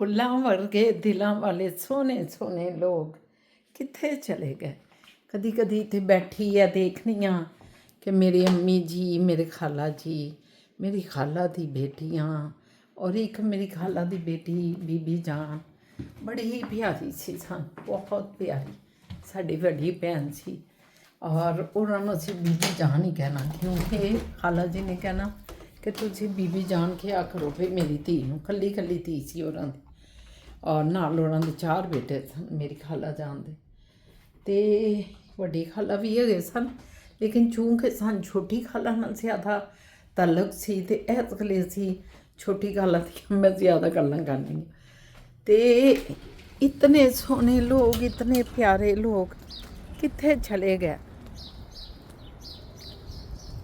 ਫੁੱਲਾਂ ਵਰਗੇ ਦਿਲਾਂ ਵਾਲੇ ਸੋਹਣੇ ਸੋਹਣੇ ਲੋਕ ਕਿੱਥੇ ਚਲੇ ਗਏ। ਕਦੀ ਕਦੀ ਇੱਥੇ ਬੈਠੀ ਆ ਦੇਖਨੀ ਆ ਕਿ ਮੇਰੇ ਅੰਮੀ ਜੀ, ਮੇਰੇ ਖਾਲਾ ਜੀ, ਮੇਰੀ ਖਾਲਾ ਦੀ ਬੇਟੀਆਂ ਔਰ ਇੱਕ ਮੇਰੀ ਖਾਲਾ ਦੀ ਬੇਟੀ ਬੀਬੀ ਜਾਨ ਬੜੀ ਹੀ ਪਿਆਰੀ ਸੀ, ਸਾਨੂੰ ਬਹੁਤ ਪਿਆਰੀ, ਸਾਡੀ ਵੱਡੀ ਭੈਣ ਸੀ। ਔਰ ਉਹਨਾਂ ਨੂੰ ਅਸੀਂ ਬੀਬੀ ਜਾਨ ਹੀ ਕਹਿਣਾ, ਕਿਉਂਕਿ ਖਾਲਾ ਜੀ ਨੇ ਕਹਿਣਾ ਕਿ ਤੁਸੀਂ ਬੀਬੀ ਜਾਨ ਕਿਹਾ ਕਰੋ ਵੀ ਮੇਰੀ ਧੀ ਨੂੰ। ਕੱਲੀ ਕੱਲੀ ਧੀ ਸੀ ਉਹਨਾਂ ਦੀ, ਔਰ ਨਾਲ ਉਹਨਾਂ ਦੇ 4 ਬੇਟੇ ਸਨ ਮੇਰੀ ਖਾਲਾ ਜਾਨ ਦੇ, ਅਤੇ ਵੱਡੀ ਖਾਲਾ ਵੀ ਹੈਗੇ ਸਨ, ਲੇਕਿਨ ਚੂੰਕਿ ਸਾਨੂੰ ਛੋਟੀ ਖਾਲਾ ਨਾਲ ਜ਼ਿਆਦਾ ਤਾਲੁਕ ਸੀ ਅਤੇ ਇਸ ਲਈ ਅਸੀਂ ਛੋਟੀ ਖਾਲਾ ਦੀਆਂ ਮੈਂ ਜ਼ਿਆਦਾ ਗੱਲਾਂ ਕਰਨੀ। ਅਤੇ ਇਤਨੇ ਸੋਹਣੇ ਲੋਕ, ਇਤਨੇ ਪਿਆਰੇ ਲੋਕ ਕਿੱਥੇ ਚਲੇ ਗਏ।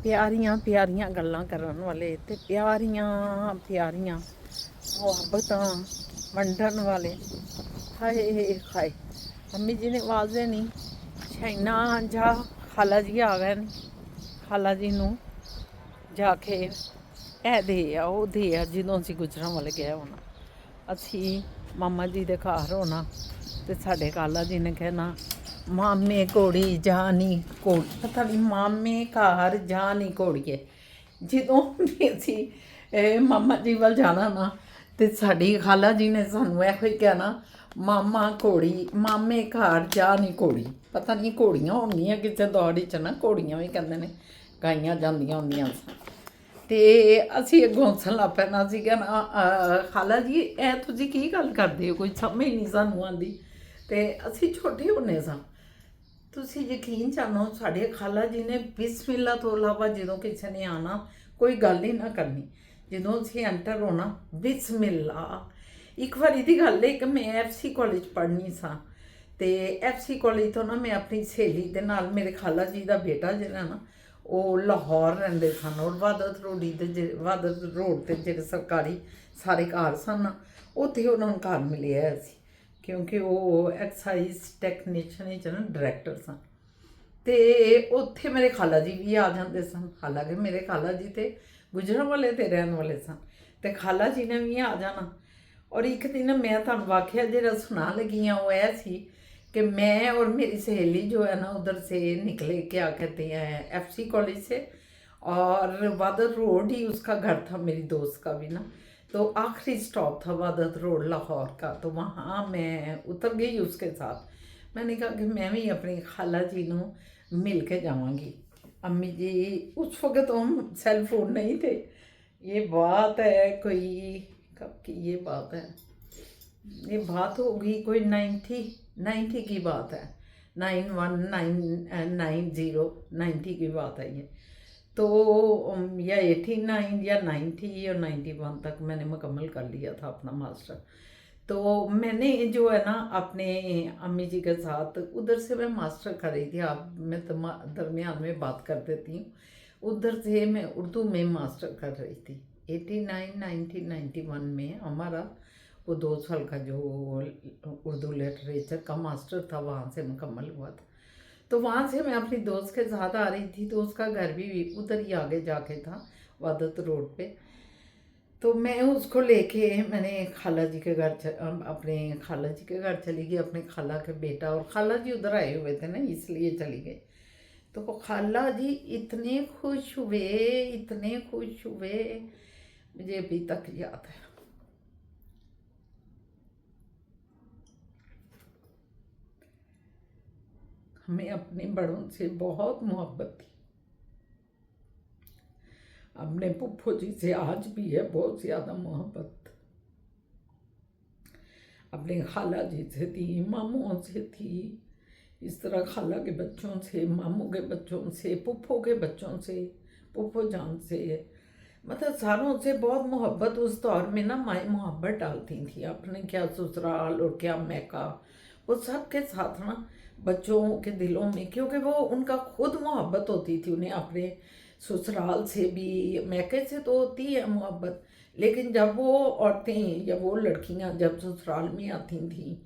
ਪਿਆਰੀਆਂ ਪਿਆਰੀਆਂ ਗੱਲਾਂ ਕਰਨ ਵਾਲੇ ਅਤੇ ਪਿਆਰੀਆਂ ਪਿਆਰੀਆਂ ਮੁਹੱਬਤਾਂ ਵੰਡਣ ਵਾਲੇ। ਹਾਏ ਹਾਏ, ਮੰਮੀ ਜੀ ਨੇ ਆਵਾਜ਼ ਦੇਣੀ, ਸ਼ੈਨਾ ਜਾ, ਖਾਲਾ ਜੀ ਆ ਗਏ ਨੇ, ਖਾਲਾ ਜੀ ਨੂੰ ਜਾ ਕੇ ਇਹ ਦੇ ਆ ਉਹ ਦੇ ਆ। ਜਦੋਂ ਅਸੀਂ ਗੁਜਰਾਂ ਵਾਲੇ ਗਏ ਹੋਣਾ, ਅਸੀਂ ਮਾਮਾ ਜੀ ਦੇ ਘਰ ਹੋਣਾ ਅਤੇ ਸਾਡੇ ਖਾਲਾ ਜੀ ਨੇ ਕਹਿਣਾ ਮਾਮੇ ਘੋੜੀ ਜਾ ਨੀ ਘੋੜੀ, ਪਤਾ ਨਹੀਂ ਮਾਮੇ ਘਰ ਜਾ ਨੀ ਘੋੜੀਏ। ਜਦੋਂ ਵੀ ਅਸੀਂ ਮਾਮਾ ਜੀ ਵੱਲ ਜਾਣਾ ਨਾ, ਅਤੇ ਸਾਡੀ ਖਾਲਾ ਜੀ ਨੇ ਸਾਨੂੰ ਇਹੋ ਹੀ ਕਹਿਣਾ ਮਾਮਾ ਘੋੜੀ, ਮਾਮੇ ਘਰ ਜਾ ਨੀ ਘੋੜੀ। ਪਤਾ ਨਹੀਂ ਘੋੜੀਆਂ ਹੋਣਗੀਆਂ ਕਿਸੇ ਦੌੜ 'ਚ ਨਾ, ਘੋੜੀਆਂ ਵੀ ਕਹਿੰਦੇ ਨੇ, ਗਾਈਆਂ ਜਾਂਦੀਆਂ ਹੁੰਦੀਆਂ ਸਨ। ਅਤੇ ਅਸੀਂ ਅੱਗੋਂ ਹੱਸਣ ਲੱਗ ਪੈਣਾ ਸੀ, ਕਹਿਣਾ ਖਾਲਾ ਜੀ ਇਹ ਤੁਸੀਂ ਕੀ ਗੱਲ ਕਰਦੇ ਹੋ, ਕੋਈ ਸਮਝ ਨਹੀਂ ਸਾਨੂੰ ਆਉਂਦੀ। ਅਤੇ ਅਸੀਂ ਛੋਟੇ ਹੁੰਦੇ ਸਾਂ, ਤੁਸੀਂ ਯਕੀਨ ਜਾਣੋ ਸਾਡੇ ਖਾਲਾ ਜੀ ਨੇ ਬਿਸਮਿਲ੍ਲਾ ਤੋਂ ਇਲਾਵਾ ਜਦੋਂ ਕਿਸੇ ਨੇ ਆਉਣਾ ਕੋਈ ਗੱਲ ਹੀ ਨਾ ਕਰਨੀ। ਜਦੋਂ ਅਸੀਂ ਐਂਟਰ ਹੋਣਾ ਬਿਸਮਿਲ੍ਲਾ। ਇੱਕ ਵਾਰੀ ਦੀ ਗੱਲ ਹੈ ਕਿ ਮੈਂ FC ਕਾਲਜ ਪੜ੍ਹਨੀ ਸਾਂ, ਅਤੇ FC ਕਾਲਜ ਤੋਂ ਨਾ ਮੈਂ ਆਪਣੀ ਸਹੇਲੀ ਦੇ ਨਾਲ, ਮੇਰੇ ਖਾਲਾ ਜੀ ਦਾ ਬੇਟਾ ਜਿਹੜਾ ਨਾ ਉਹ ਲਾਹੌਰ ਰਹਿੰਦੇ ਸਨ, ਔਰ ਵਾਦਤ ਰੋਡ 'ਤੇ ਜਿਹੜੇ ਸਰਕਾਰੀ ਸਾਰੇ ਘਰ ਸਨ ਉੱਥੇ ਉਹਨਾਂ ਨੂੰ ਘਰ ਮਿਲਿਆ ਸੀ, ਕਿਉਂਕਿ ਉਹ ਐਕਸਾਈਜ਼ ਟੈਕਨੀਸ਼ੀਅਨ ਵਿੱਚ ਨਾ ਡਾਇਰੈਕਟਰ ਸਨ। ਅਤੇ ਉੱਥੇ ਮੇਰੇ ਖਾਲਾ ਜੀ ਵੀ ਆ ਜਾਂਦੇ ਸਨ, ਹਾਲਾਂਕਿ ਮੇਰੇ ਖਾਲਾ ਜੀ ਤੇ ਗੁਜਰਾਂ ਵਾਲੇ ਤੇ ਰਹਿਣ ਵਾਲੇ ਸਨ, ਅਤੇ ਖਾਲਾ ਜੀ ਨੇ ਵੀ ਆ ਜਾਣਾ। ਔਰ ਇੱਕ ਦਿਨ ਮੈਂ ਤੁਹਾਨੂੰ ਵਾਕਿਆ ਜਿਹੜਾ ਸੁਣਾ ਲੱਗੀ ਹਾਂ ਉਹ ਇਹ ਸੀ कि मैं और मेरी सहेली जो है ना उधर से निकले, क्या कहते हैं, FC कॉलेज से, और वादत रोड ही उसका घर था, मेरी दोस्त का भी ना, तो आखिरी स्टॉप था वादत रोड लाहौर का। तो वहाँ मैं उतर गई उसके साथ। मैंने कहा कि मैं भी अपनी खाला जी को मिल के जाऊँगी। अम्मी जी उस वक्त तो हम सेल फोन नहीं थे, ये बात है कोई कब की ये बात है, ये बात होगी कोई 90 की बात है, 9190 की बात है ये। तो या 89 या 90 और 91 तक मैंने मुकम्मल कर लिया था अपना मास्टर। तो मैंने जो है ना अपने अम्मी जी के साथ उधर से मैं मास्टर कर रही थी। आप मैं दरमियान में बात कर देती हूँ, उधर से मैं उर्दू में मास्टर कर रही थी। 89, 90, 91 में हमारा वो 2 साल का जो उर्दू लिटरेचर का मास्टर था वहाँ से मुकम्मल हुआ था। तो वहाँ से मैं अपनी दोस्त के साथ आ रही थी, तो उसका घर भी उधर ही आगे जाके था वादत रोड पे। तो मैं उसको लेके मैंने खाला जी के घर अपने खाला जी के घर चली गई, अपने खाला के बेटा और खाला जी उधर आए हुए थे ना, इसलिए चली गई। तो खाला जी इतने खुश हुए, इतने खुश हुए, मुझे अभी तक याद है। हमें अपने बड़ों से बहुत मोहब्बत थी, अपने पुप्पो जी से आज भी है बहुत ज़्यादा मोहब्बत, अपने खाला जी से थी, मामूओं से थी, इस तरह खाला के बच्चों से, मामू के बच्चों से, पुप्पो के बच्चों से, पुप्पो जान से, मतलब सारों से बहुत मोहब्बत। उस दौर में ना माएँ मोहब्बत डालती थी, अपने क्या ससुराल और क्या मैका, वो सब के साथ ना बच्चों के दिलों में, क्योंकि वो उनका खुद मोहब्बत होती थी उन्हें अपने ससुराल से भी, मैके से तो होती है मोहब्बत, लेकिन जब वो औरतें या वो लड़कियां जब ससुराल में आती थीं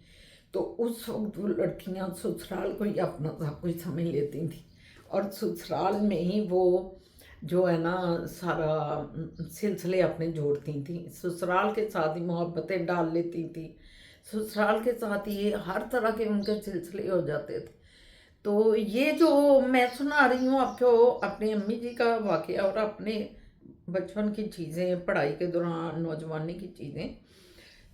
तो उस वक्त वो लड़कियां ससुराल को ही अपना सब कुछ समझ लेती थी, और ससुराल में ही वो जो है ना सारा सिलसिले अपने जोड़ती थी, ससुराल के साथ ही मोहब्बतें डाल लेती थी, ससुराल के साथ ही हर तरह के उनके सिलसिले हो जाते थे। तो ये जो मैं सुना रही हूँ आपको अपनी अम्मी जी का वाकया और अपने बचपन की चीज़ें, पढ़ाई के दौरान नौजवानी की चीज़ें,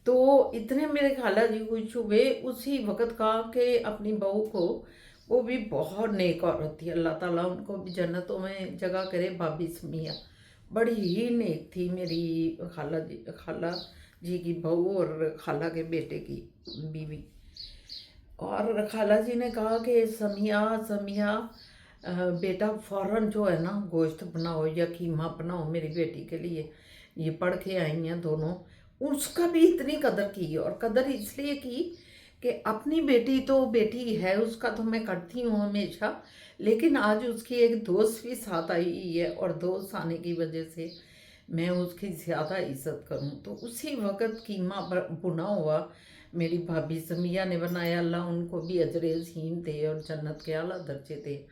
तो इतने मेरे खाला जी खुश हुए उसी वक़्त का कि अपनी बहू को, वो भी बहुत नेक औरत थी, अल्लाह ताला उनको भी जन्नतों में जगह करे, भाभी समिया बड़ी ही नेक थी मेरी खाला जी की बहू और खाला के बेटे की बीवी। और खाला जी ने कहा कि समिया समिया बेटा फ़ौरन जो है ना गोश्त बनाओ या कीमा बनाओ मेरी बेटी के लिए, ये पढ़ के आई हैं दोनों। उसका भी इतनी कदर की, और कदर इसलिए की कि अपनी बेटी तो बेटी है, उसका तो मैं करती हूँ हमेशा, लेकिन आज उसकी एक दोस्त भी साथ आई हुई है और दोस्त आने की वजह से मैं उसकी ज़्यादा इज्जत करूँ। तो उसी वक़्त कीमा भुना हुआ मेरी भाभी समिया ने बनाया, अल्लाह उनको भी अजर अज़ीम दे और जन्नत के आला दर्जे दे।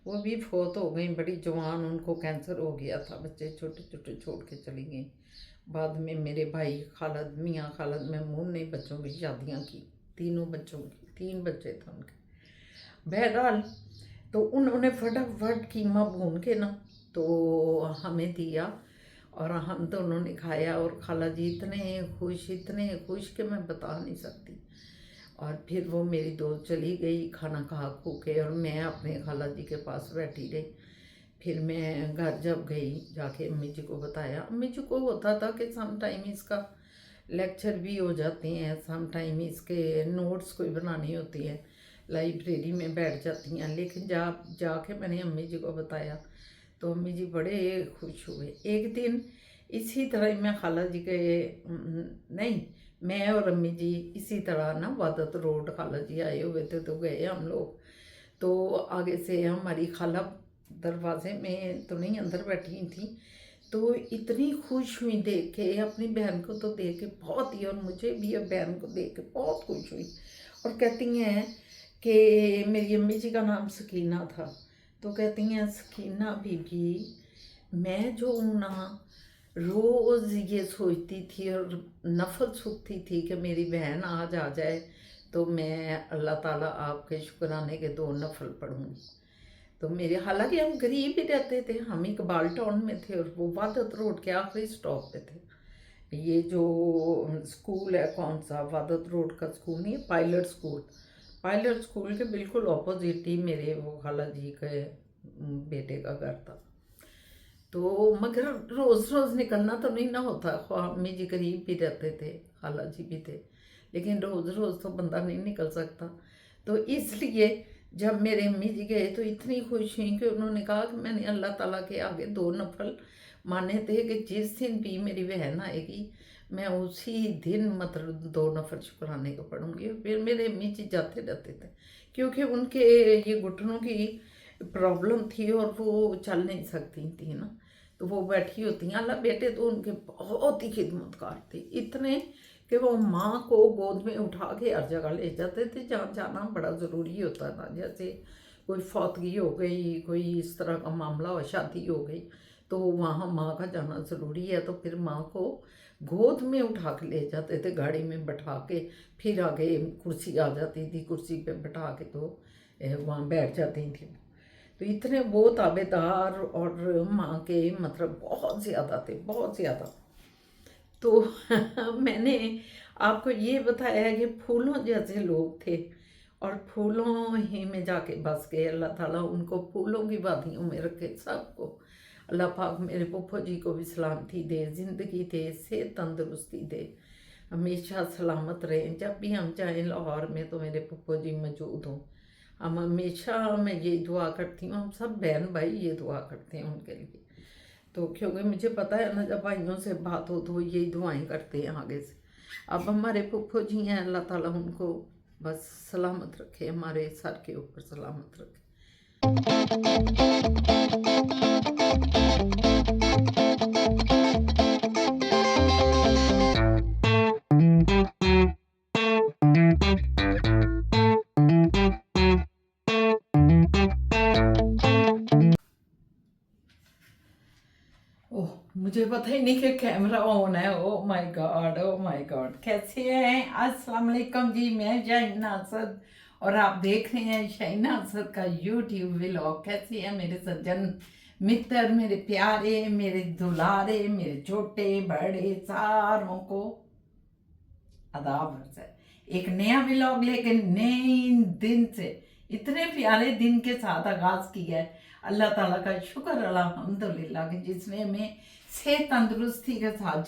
वो भी फौत हो गई बड़ी जवान, उनको कैंसर हो गया था, बच्चे छोटे छोटे छोड़ के चली गई। बाद में मेरे भाई खालद मियाँ खालद महमूद ने बच्चों की शादियाँ की, तीनों बच्चों की, 3 बच्चे थे उनके। बहरहाल तो उन्होंने फटाफट कीमा भून के ना तो हमें दिया और हम दोनों ने खाया, और खाला जी इतने खुश कि मैं बता नहीं सकती। और फिर वो मेरी दोस्त चली गई खाना खा खू के, और मैं अपने खाला जी के पास बैठी रही। फिर मैं घर जब गई जाके अम्मी जी को बताया, अम्मी जी को होता था कि सम टाइम इसका लेक्चर भी हो जाते हैं, सम टाइम इसके नोट्स कोई बनानी होती है, लाइब्रेरी में बैठ जाती हैं। लेकिन जाके मैंने अम्मी जी को बताया तो अम्मी जी बड़े खुश हुए। एक दिन इसी तरह ही मैं खाला जी के नहीं, मैं और अम्मी जी इसी तरह ना वादत रोड खाला जी आए हुए थे, तो गए हम लोग। तो आगे से हमारी खाला दरवाजे में तो नहीं अंदर बैठी थी, तो इतनी खुश हुई देख के, अपनी बहन को तो देख के बहुत ही, और मुझे भी अब बहन को देख के बहुत खुश हुई। और कहती हैं कि मेरी अम्मी जी का नाम सकीना था, तो कहती हैं सकीना बीबी मैं जो हूँ ना रोज़ ये सोचती थी और नफल सूखती थी कि मेरी बहन आज आ जाए तो मैं अल्लाह ताला आपके शुक्राने के 2 नफल पढ़ूँगी। तो मेरे हालांकि हम गरीब ही रहते थे, हम इकबाल टाउन में थे और वो वादत रोड के आखिरी स्टॉप पे थे। ये जो स्कूल है कौन सा, वादत रोड का स्कूल नहीं है, पायलट स्कूल, पायलट स्कूल के बिल्कुल ऑपोजिट ही मेरे वो खाला जी के बेटे का घर था। तो मगर रोज़ रोज़ निकलना तो नहीं ना होता, अम्मी जी करीब भी रहते थे, खाला जी भी थे, लेकिन रोज़ रोज़ तो बंदा नहीं निकल सकता। तो इसलिए जब मेरे अम्मी जी गए तो इतनी खुश हुई कि उन्होंने कहा कि मैंने अल्लाह ताला के आगे 2 नफल माने थे कि जिस दिन भी मेरी बहन आएगी मैं उसी दिन मतलब 2 नफल शुक्राने को पढ़ूंगी। फिर मेरे अम्मी जी जाते रहते थे क्योंकि उनके ये घुटनों की प्रॉब्लम थी और वो चल नहीं सकती थी ना, तो वो बैठी होती हैं। अल्लाह बेटे तो उनके बहुत ही खिदमतकार थे, इतने कि वो माँ को गोद में उठा के हर जगह ले जाते थे जहाँ जाना बड़ा ज़रूरी होता था। जैसे कोई फौतगी हो गई, कोई इस तरह का मामला हो, शादी हो गई, तो वहाँ माँ का जाना ज़रूरी है, तो फिर माँ को गोद में उठा के ले जाते थे, गाड़ी में बैठा के, फिर आगे कुर्सी आ जाती थी, कुर्सी पे बैठा के तो वहाँ बैठ जाती थी। तो इतने वो ताबेदार और माँ के मतलब बहुत ज़्यादा थे, बहुत ज़्यादा। तो मैंने आपको ये बताया है कि फूलों जैसे लोग थे और फूलों ही में जाके बस गए। अल्लाह ताला उनको फूलों की वादियों में रखे सबको। अल्लाह पाक मेरे पुप्पो जी को भी सलामती दे, ज़िंदगी दे, सेहत तंदुरुस्ती दे, हमेशा सलामत रहें। जब भी हम चाहें लाहौर में तो मेरे पुप्पो जी मौजूद हों। हम हमेशा, मैं यही दुआ करती हूँ, हम सब बहन भाई ये दुआ करते हैं उनके लिए। तो क्योंकि मुझे पता है ना जब भाइयों से बात हो तो यही दुआएं करते हैं आगे से। अब हमारे पुप्पो जी हैं, अल्लाह ताला उनको बस सलामत रखे, हमारे सर के ऊपर सलामत रखे। पता ही नहीं कि कैमरा ऑन है। Oh my God, oh my God. कैसे हैं? अस्सलाम वालेकुम जी, मैं शाहीना असद और आप देख रहे हैं शाहीना असद का यूट्यूब व्लॉग। कैसे हैं मेरे सज्जन मित्र, मेरे प्यारे, मेरे दुलारे, मेरे छोटे बड़े सारों को आदाब अर्ज़ है। एक नया व्लॉग लेके नए दिन से, इतने प्यारे दिन के साथ आगाज किया है। अल्लाह ताला का शुक्र अल्हम्दुलिल्लाह कि जिसने हमें सेहत तंदुरुस्ती के साथ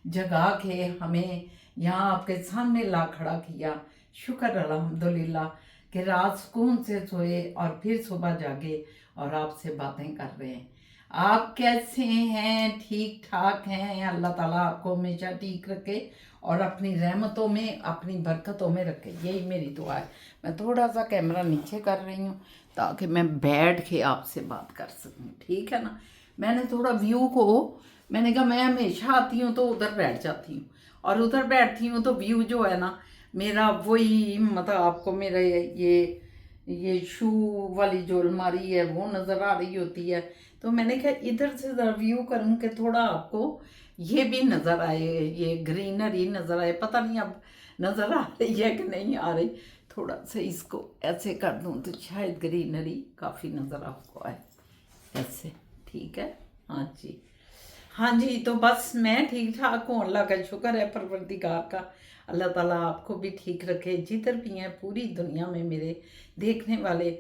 जगा के हमें यहाँ आपके सामने ला खड़ा किया। शुक्र अल्हम्दुलिल्लाह कि रात सुकून से सोए और फिर सुबह जागे और आपसे बातें कर रहे हैं। आप कैसे हैं? ठीक ठाक हैं? अल्लाह ताला आपको हमेशा ठीक रखे और अपनी रहमतों में, अपनी बरकतों में रखे, यही मेरी दुआ है। मैं थोड़ा सा कैमरा नीचे कर रही हूँ ताकि मैं बैठ के आपसे बात कर सकूँ, ठीक है ना। मैंने थोड़ा व्यू को, मैंने कहा मैं हमेशा आती हूँ तो उधर बैठ जाती हूँ और उधर बैठती हूँ तो व्यू जो है ना मेरा वही, मतलब आपको मेरा ये शू वाली जो अलमारी है वो नज़र आ रही होती है। तो मैंने कहा इधर से ज़रा व्यू करूँ कि थोड़ा आपको ये भी नज़र आए, ये ग्रीनरी नज़र आए। पता नहीं अब नज़र आ रही है कि नहीं आ रही। थोड़ा सा इसको ऐसे कर दूँ तो शायद ग्रीनरी काफ़ी नज़र आपको आए, ऐसे ठीक है। हाँ जी, हाँ जी। तो बस मैं ठीक ठाक हूँ, अल्लाह का शुक्र है परवरदिगार का। अल्लाह ताला आपको भी ठीक रखे। जिधर भी हैं पूरी दुनिया में मेरे देखने वाले,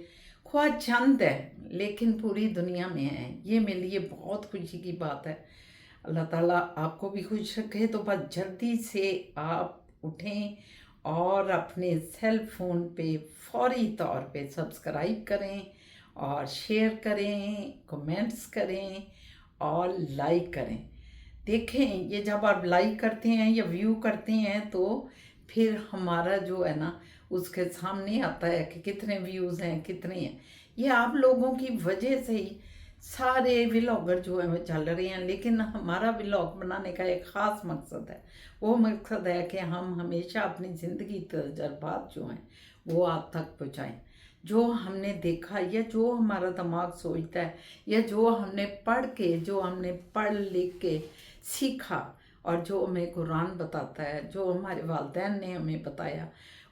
ख्वाह चंद है लेकिन पूरी दुनिया में हैं, ये मेरे लिए बहुत खुशी की बात है। अल्लाह ताला आपको भी खुश रखे। तो बस जल्दी से आप उठें और अपने सेल फ़ोन पे फौरी तौर पे सब्सक्राइब करें और शेयर करें, कमेंट्स करें और लाइक करें। देखें, ये जब आप लाइक करते हैं या व्यू करते हैं तो फिर हमारा जो है ना उसके सामने आता है कि कितने व्यूज़ हैं, कितने हैं। ये आप लोगों की वजह से ही सारे व्लॉगर जो हैं वो चल रहे हैं। लेकिन हमारा व्लॉग बनाने का एक ख़ास मकसद है। वो मकसद है कि हम हमेशा अपनी ज़िंदगी तजर्बात जो हैं वो आप तक पहुँचाएँ। जो हमने देखा या जो हमारा दिमाग सोचता है या जो हमने पढ़ के, जो हमने पढ़ लिख के सीखा और जो हमें कुरान बताता है, जो हमारे वालिदैन ने हमें बताया,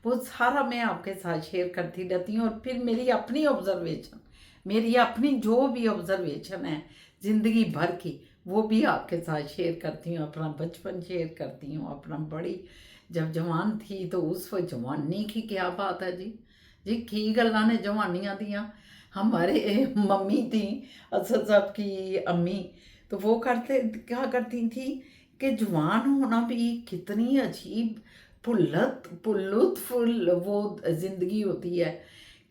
वो सारा मैं आपके साथ शेयर करती रहती हूँ। और फिर मेरी अपनी ऑब्ज़र्वेशन, मेरी अपनी जो भी ऑब्ज़र्वेशन है ज़िंदगी भर की, वो भी आपके साथ शेयर करती हूँ। अपना बचपन शेयर करती हूँ, अपना बड़ी जब जवान थी तो उस वक्त जवानी की क्या बात है जी की गल्लां ने जवानियां दियां। हमारे मम्मी थी असद साहब की अम्मी, तो वो क्या करती थी कि जवान होना भी कितनी अजीब पुल्लुत्फुल वो ज़िंदगी होती है।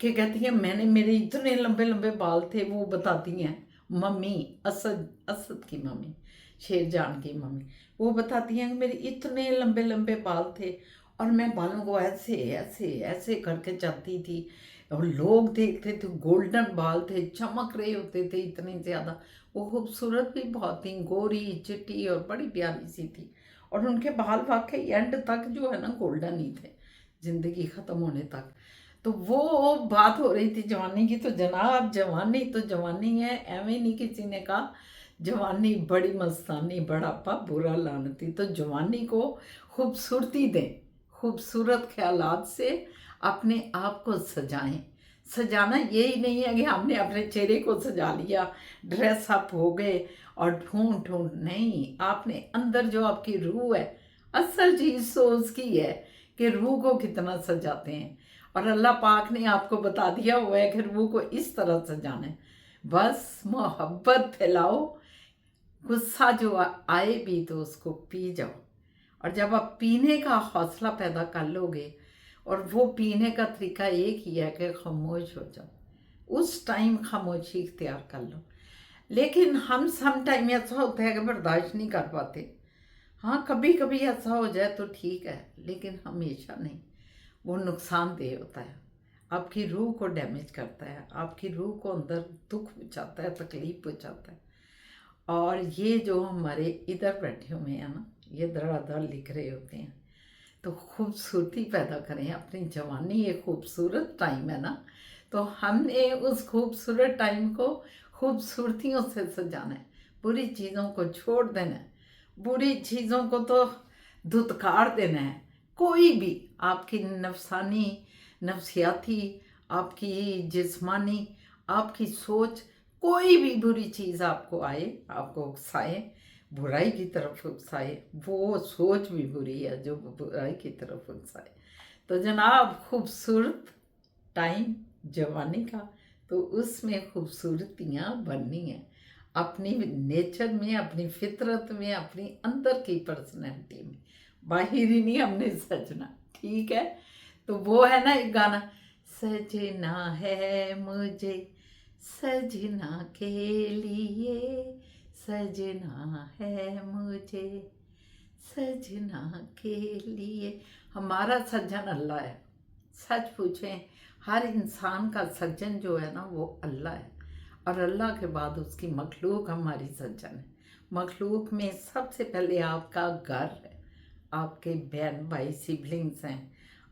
कि कहती हैं मैंने, मेरे इतने लंबे लंबे बाल थे, वो बताती हैं मम्मी, असद की मम्मी, शेरजान की मम्मी, वो बताती हैं कि मेरे इतने लंबे लंबे बाल थे और मैं बालों को ऐसे ऐसे ऐसे करके चलती थी और लोग देखते थे, गोल्डन बाल थे, चमक रहे होते थे इतने ज़्यादा। वो खूबसूरत भी बहुत थी, गोरी चिट्टी और बड़ी प्यारी सी थी। और उनके बाल वाकई एंड तक जो है ना गोल्डन ही थे, ज़िंदगी ख़त्म होने तक। तो वो बात हो रही थी जवानी की। तो जनाब जवानी तो जवानी है, एवं नहीं किसी ने कहा जवानी बड़ी मस्तानी बढ़ापा बुरा लानती। तो जवानी को खूबसूरती दें, खूबसूरत ख्यालात से अपने आप को सजाएं। सजाना यही नहीं है कि हमने अपने चेहरे को सजा लिया, ड्रेस अप हो गए और ढूंढ नहीं, आपने अंदर जो आपकी रूह है, असल चीज़ तो उसकी है कि रूह को कितना सजाते हैं। और अल्लाह पाक ने आपको बता दिया हुआ है कि रूह को इस तरह सजाना है। बस मोहब्बत फैलाओ, गुस्सा जो आए भी तो उसको पी जाओ। और जब आप पीने का हौसला पैदा कर लोगे, और वो पीने का तरीका एक ही है कि खामोश हो जाओ, उस टाइम खामोशी इख्तियार कर लो। लेकिन हम सम टाइम ऐसा होता है कि बर्दाश्त नहीं कर पाते। हाँ, कभी कभी ऐसा हो जाए तो ठीक है, लेकिन हमेशा नहीं। वो नुकसानदेह होता है, आपकी रूह को डैमेज करता है, आपकी रूह को अंदर दुख पहुँचाता है, तकलीफ पहुँचाता है। और ये जो हमारे इधर बैठे हुए हैं ना, ये धड़ाधड़ लिख रहे होते हैं। तो खूबसूरती पैदा करें अपनी जवानी, ये खूबसूरत टाइम है ना, तो हमने उस खूबसूरत टाइम को खूबसूरतियों से सजाना है, बुरी चीज़ों को छोड़ देना है, बुरी चीज़ों को तो धुतकार देना है। कोई भी आपकी नफसानी, नफसियाती, आपकी जिस्मानी, आपकी सोच, कोई भी बुरी चीज़ आपको आए, आपको उकसाए, बुराई की तरफ उकसाए, वो सोच भी बुरी है जो बुराई की तरफ उकसाए। तो जनाब खूबसूरत टाइम जवानी का, तो उसमें खूबसूरतियाँ बननी हैं अपनी नेचर में, अपनी फितरत में, अपनी अंदर की पर्सनैलिटी में, बाहरी नहीं हमने सजना। ठीक है, तो वो है ना एक गाना, सजना है मुझे सजना के लिए, सजना है मुझे सजना के लिए। हमारा सज्जन अल्लाह है। सच पूछें, हर इंसान का सज्जन जो है ना वो अल्लाह है, और अल्लाह के बाद उसकी मखलूक हमारी सज्जन है। मखलूक में सबसे पहले आपका घर है, आपके बहन भाई सिबलिंग्स हैं,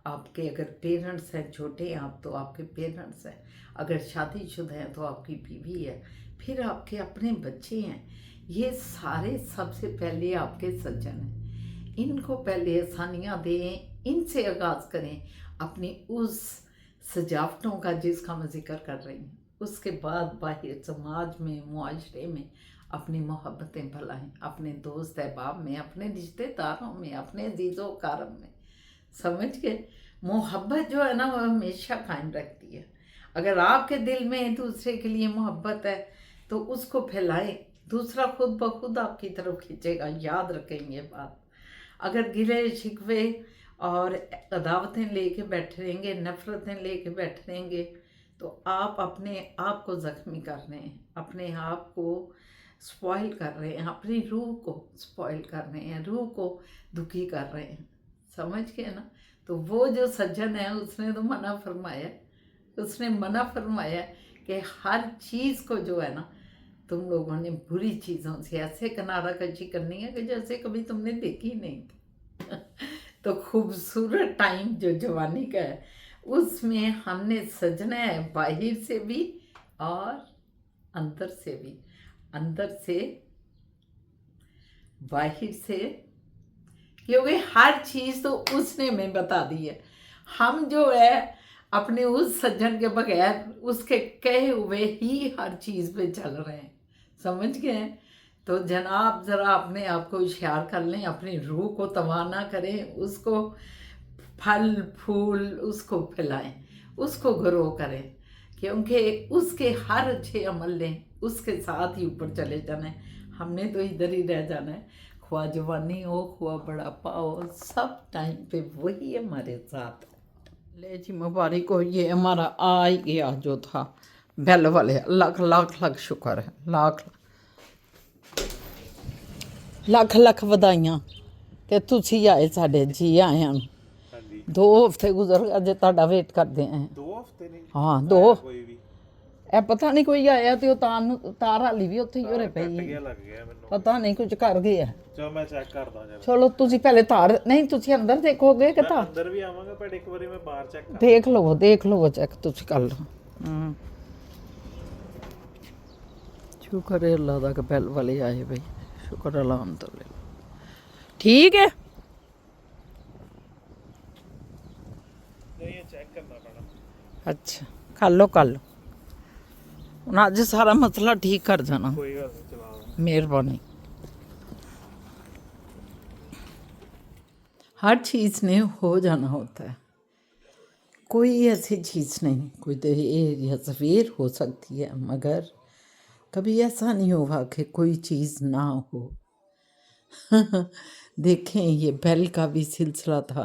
आपके अगर पेरेंट्स हैं छोटे आप तो आपके पेरेंट्स हैं, अगर शादीशुदा हैं तो आपकी बीवी है, फिर आपके अपने बच्चे हैं। ये सारे सबसे पहले आपके सज्जन हैं। इनको पहले आसानियाँ दें, इनसे आगाज़ करें अपनी उस सजावटों का जिसका मैं जिक्र कर रही हूँ। उसके बाद बाहर समाज में, मुआशरे में अपनी मोहब्बतें फैलाएं, अपने दोस्त अहबाब में, अपने रिश्तेदारों में, अपने अजीज़ो कारम में। समझ के मोहब्बत जो है ना वो हमेशा कायम रखती है। अगर आपके दिल में दूसरे के लिए मोहब्बत है तो उसको फैलाएं, दूसरा खुद ब खुद आपकी तरफ खींचेगा। याद रखें ये बात। अगर गिले शिकवे और अदावतें लेके बैठे रहेंगे, नफ़रतें लेके बैठे रहेंगे, तो आप अपने आप को ज़ख्मी कर रहे हैं, अपने आप को स्पॉइल कर रहे हैं, अपनी रूह को स्पॉइल कर रहे हैं, रूह को दुखी कर रहे हैं। समझ गए ना? तो वो जो सज्जन है उसने तो मना फरमाया, उसने मना फरमाया कि हर चीज़ को जो है ना तुम लोगों ने बुरी चीज़ों से ऐसे किनारा कशी करनी है कि जैसे कभी तुमने देखी नहीं थी। तो खूबसूरत टाइम जो जवानी का है उसमें हमने सजना है, बाहर से भी और अंदर से भी। अंदर से, बाहर से, क्योंकि हर चीज़ तो उसने हमें बता दी है। हम जो है अपने उस सज्जन के बगैर उसके कहे हुए ही हर चीज़ पे चल रहे हैं। समझ गए? तो जनाब ज़रा अपने आप को होशियार कर लें, अपनी रूह को तबाह ना करें, उसको फल फूल उसको फैलाएं, उसको ग्रो करें, क्योंकि उसके हर अच्छे अमल लें, उसके साथ ही ऊपर चले जाना है। हमने तो इधर ही रह जाना है। ख्वाह जवानी हो, ख्वाह बुढ़ापा हो, सब टाइम पे वही हमारे साथ है। ले जी मुबारक हो, ये हमारा आ ही गया जो था बैल वाले। लाख लाख लाख शुक्र है, लाख ਲੱਖ ਲੱਖ ਵਧਾਈਆਂ ਕਿ ਤੁਸੀਂ ਆਏ ਸਾਡੇ ਜੀ ਆਇਆਂ ਨੂੰ। 2 ਹਫ਼ਤੇ ਗੁਜ਼ਰ ਗਏ, ਅਜੇ ਤੁਹਾਡਾ ਵੇਟ ਕਰਦੇ ਆਂ। 2 ਹਫ਼ਤੇ ਨਹੀਂ ਹਾਂ 2 ਕੋਈ ਵੀ ਇਹ ਪਤਾ ਨਹੀਂ ਕੋਈ ਆਇਆ ਤੇ ਉਹ ਤਾਰ ਹਾਲੀ ਵੀ ਉੱਥੇ ਹੀ ਹੋਰੇ ਕੱਟ ਪਈ ਗਿਆ ਲੱਗ ਗਿਆ ਮੈਨੂੰ। ਪਤਾ ਨਹੀਂ ਕੁਝ ਕਰ ਗਿਆ। ਚਲੋ ਮੈਂ ਚੈੱਕ ਕਰਦਾ ਜਰਾ। ਚਲੋ ਤੁਸੀਂ ਪਹਿਲੇ ਤਾਰ ਨਹੀਂ, ਤੁਸੀਂ ਅੰਦਰ ਦੇਖੋਗੇ ਕਿ ਤਾਂ ਅੰਦਰ ਵੀ ਆਵਾਂਗਾ, ਪਰ ਇੱਕ ਵਾਰੀ ਮੈਂ ਬਾਹਰ ਚੈੱਕ ਕਰ। ਦੇਖ ਲਵੋ ਚੈੱਕ ਤੁਸੀਂ ਕਰ ਲਓ। ਸ਼ੁਕਰ ਹੈ ਅੱਲਾ ਦਾ ਕਿ ਬੈਲ ਵਾਲੇ ਆਏ ਬਈ, शुक्र अल्हम्दुलिल्लाह। ठीक है, नहीं ये चेक करना पड़ा। अच्छा कर लो ਹੁਣ ਅੱਜ ਸਾਰਾ ਮਸਲਾ ਠੀਕ ਕਰ ਜਾਣਾ। कोई गल नहीं, चला मेहरबानी। हर चीज़ ने हो जाना होता है, कोई ऐसी चीज़ नहीं, कोई देर या सवेर हो सकती है, मगर कभी ऐसा नहीं होगा कि कोई चीज़ ना हो। देखें ये बेल का भी सिलसिला था,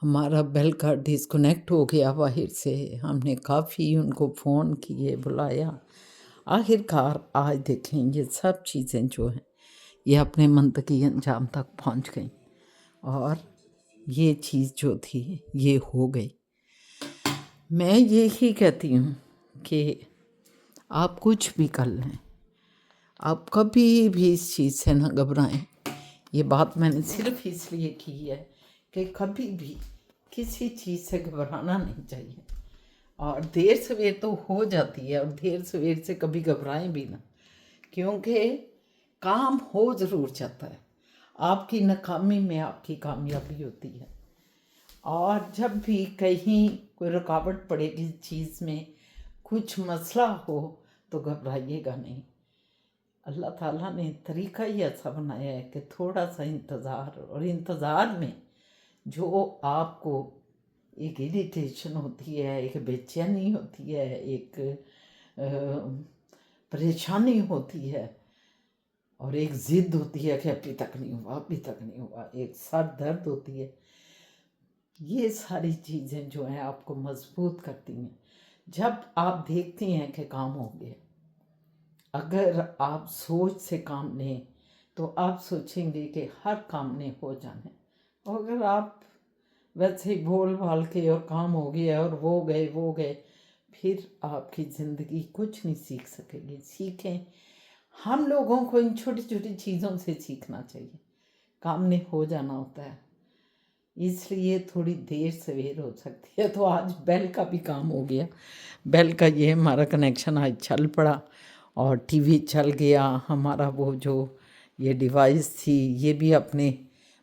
हमारा बेल का डिस्कनेक्ट हो गया बाहर से, हमने काफ़ी उनको फ़ोन किए, बुलाया, आखिरकार आज देखें ये सब चीज़ें जो हैं ये अपने मंतकी अंजाम तक पहुंच गई, और ये चीज़ जो थी ये हो गई। मैं यही कहती हूँ कि आप कुछ भी कर लें, आप कभी भी इस चीज़ से ना घबराएं। ये बात मैंने सिर्फ इसलिए की है कि कभी भी किसी चीज़ से घबराना नहीं चाहिए, और देर सवेर तो हो जाती है, और देर सवेर से कभी घबराएं भी ना, क्योंकि काम हो ज़रूर जाता है। आपकी नाकामी में आपकी कामयाबी होती है। और जब भी कहीं कोई रुकावट पड़ेगी चीज़ में, कुछ मसला हो, तो घबराइएगा नहीं। अल्लाह ताला ने तरीका ही ऐसा बनाया है कि थोड़ा सा इंतज़ार, और इंतज़ार में जो आपको एक इरिटेशन होती है, एक बेचैनी होती है, एक परेशानी होती है, और एक ज़िद होती है कि अभी तक नहीं हुआ, अभी तक नहीं हुआ, एक सर दर्द होती है, ये सारी चीज़ें जो हैं आपको मजबूत करती हैं। जब आप देखती हैं कि काम हो गया, अगर आप सोच से काम लें तो आप सोचेंगे कि हर काम ने हो जाना है। और अगर आप वैसे ही भोल भाल के और काम हो गया और वो गए, फिर आपकी ज़िंदगी कुछ नहीं सीख सकेगी। सीखें, हम लोगों को इन छोटी छोटी चीज़ों से सीखना चाहिए। काम ने हो जाना होता है, इसलिए थोड़ी देर सवेर हो सकती है। तो आज बेल का भी काम हो गया। बेल का ये हमारा कनेक्शन आज चल पड़ा और टीवी चल गया। हमारा वो जो ये डिवाइस थी ये भी अपने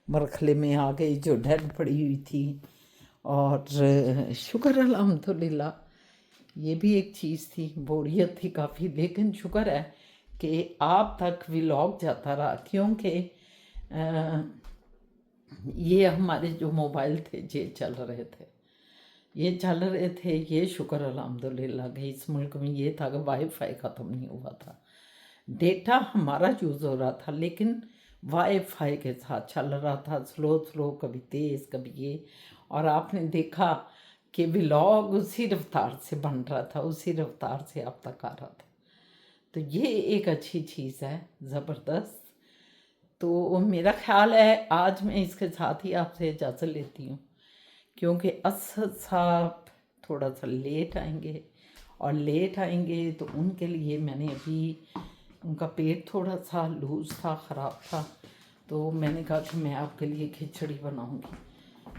मरखले में आ गई जो डेड पड़ी हुई थी। और शुक्र अल्हम्दुलिल्लाह, ये भी एक चीज़ थी, बोरियत थी काफ़ी, लेकिन शुक्र है कि आप तक व्लॉग जाता रहा, क्योंकि ये हमारे जो मोबाइल थे ये चल रहे थे, ये शुक्र अल्हम्दुलिल्लाह कि इस मुल्क में ये था कि वाईफाई ख़त्म नहीं हुआ था। डेटा हमारा यूज़ हो रहा था, लेकिन वाईफाई के साथ चल रहा था, स्लो, कभी तेज़ कभी ये। और आपने देखा कि व्लॉग उसी रफ्तार से बन रहा था, उसी रफ्तार से आप तक आ रहा था। तो ये एक अच्छी चीज़ है, ज़बरदस्त। तो मेरा ख्याल है आज मैं इसके साथ ही आपसे इजाज़त लेती हूँ, क्योंकि असद साहब थोड़ा सा लेट आएंगे, और लेट आएंगे तो उनके लिए मैंने अभी, उनका पेट थोड़ा सा लूज़ था, ख़राब था, तो मैंने कहा कि मैं आपके लिए खिचड़ी बनाऊंगी।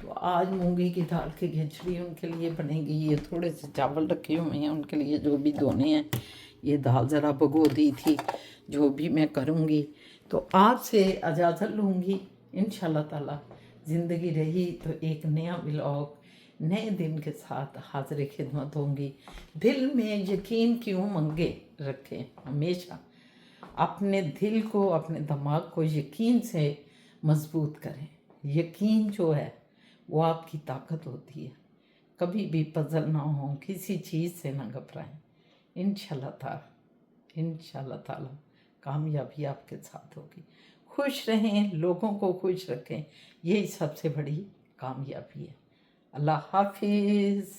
तो आज मूंगी की दाल की खिचड़ी उनके लिए बनेगी। ये थोड़े से चावल रखे हुए हैं उनके लिए, जो भी धोने हैं। ये दाल ज़रा भगो दी थी, जो भी मैं करूँगी। तो आपसे इजाज़त लूँगी, इंशाल्लाह ताला ज़िंदगी रही तो एक नया व्लॉग नए दिन के साथ हाज़िर खिदमत होंगी। दिल में यकीन की उमंगें रखें, हमेशा अपने दिल को, अपने दिमाग को यकीन से मजबूत करें। यकीन जो है वो आपकी ताकत होती है। कभी भी पजल ना हो, किसी चीज़ से ना घबराएं। इंशाल्लाह ताला कामयाबी आपके साथ होगी। खुश रहें, लोगों को खुश रखें, यही सबसे बड़ी कामयाबी है। अल्लाह हाफिज़।